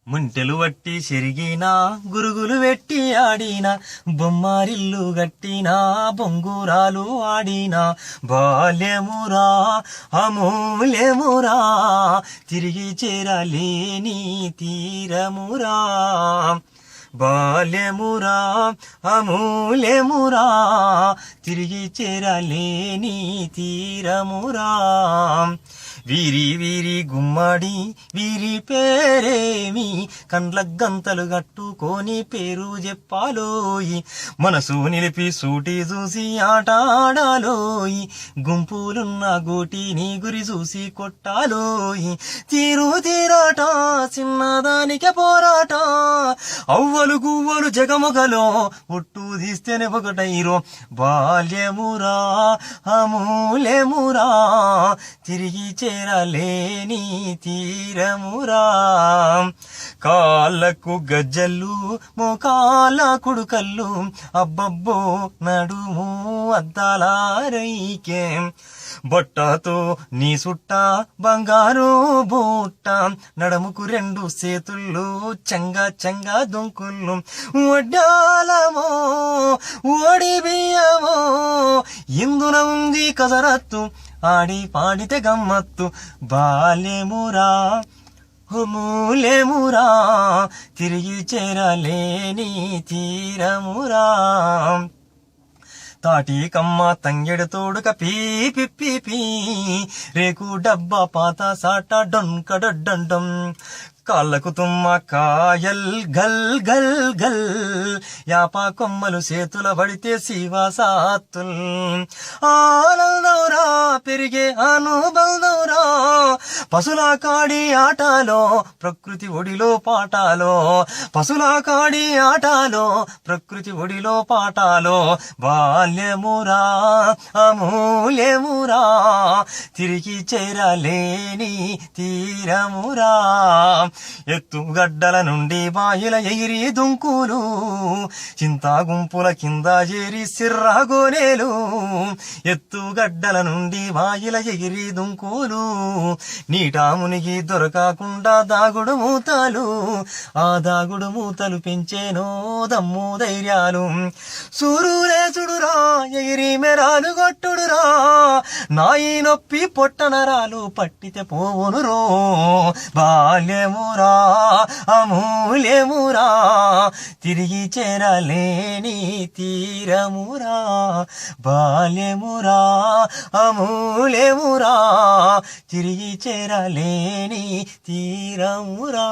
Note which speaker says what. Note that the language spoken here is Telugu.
Speaker 1: ముంటెలు వట్టి చెరిగినా గురుగులు వెట్టి ఆడినా బొమ్మారిల్లు గట్టినా బొంగురాలు ఆడినా బాల్యమురా అమూల్యమురా తిరిగి చేరలేని తీరమురా బాల్యమురా అమూల్యమురా తిరిగి చేరలేని తీరమురా వీరి వీరి గుమ్మడి వీరి పేరేమి కండ్ల గంతలు గట్టుకొని పేరు చెప్పాలోయి మనసు నిలిపి సూటి చూసి ఆట ఆడాలోయి గుంపులున్న గోటిని గురి చూసి కొట్టాలోయి తీరాట చిన్నదానికే పోరాట అవ్వలు గువ్వలు జగమగలో ఒట్టు తీస్తేనే ఒకటైరో బాల్యమురా అమూల్యమురా తిరిగి చేరలేని తీరమురా కాళ్ళకు గజ్జలు మోకాళ్ళ కుడుకల్లు అబ్బబ్బో నడుము అద్దాలారైకే బొట్టతో నీ సుట్ట బంగారు బుట్ట నడుముకు రెండు చేతుల్లో చంగా చంగా దొంకుళ్ళు వడ్డాలమో ఓడి బియ్యమో ఇందున ఉంది కసరత్తు ఆడి పాడితే గమ్మత్తు బాల్యమురా అమూల్యమురా తిరిగి చేరలేని తీరమురా తాటి కమ్మ తంగెడు తోడుక పీ పిప్పి పీ రేకు డబ్బా పాత సాట డొంకడొడ్డం కాళ్ళకు తుమ్మ కాయల్ గల్ గల్ గల్ యాపా కొమ్మలు చేతుల పడితే శివసాత్తుల్ ఆనందౌరా పెరిగే అనుబంధంరా పశుల కాడి ఆటలో ప్రకృతి ఒడిలో పాటాలో పశుల కాడి ఆటలో ప్రకృతి ఒడిలో పాటాలో బాల్యమురా అమూల్యమురా తిరిగి చేరలేని తీరమురా ఎత్తుగడ్డల నుండి బాయిల ఎగిరి దుంకులు చింతా గుంపుల కింద చేరి సిర్రాగోనేలు ఎత్తుగడ్డల నుండి బాయిల ఎగిరి దుంకులు నీటా మునిగి దొరకకుండా దాగుడు మూతలు ఆ దాగుడు మూతలు పెంచేనో దమ్ము ధైర్యాలు సూరులే చుడురా ఎగిరి మెరాలు కొట్టుడురా నాయి నొప్పి పొట్టనరాలు పట్టితే పోవునురో బాల్యమురా అమూల్యమురా తిరిగి చేరలేని తీరమురా బాల్యమురా అమూల్యమురా తిరిగి చేరలేని తీరమురా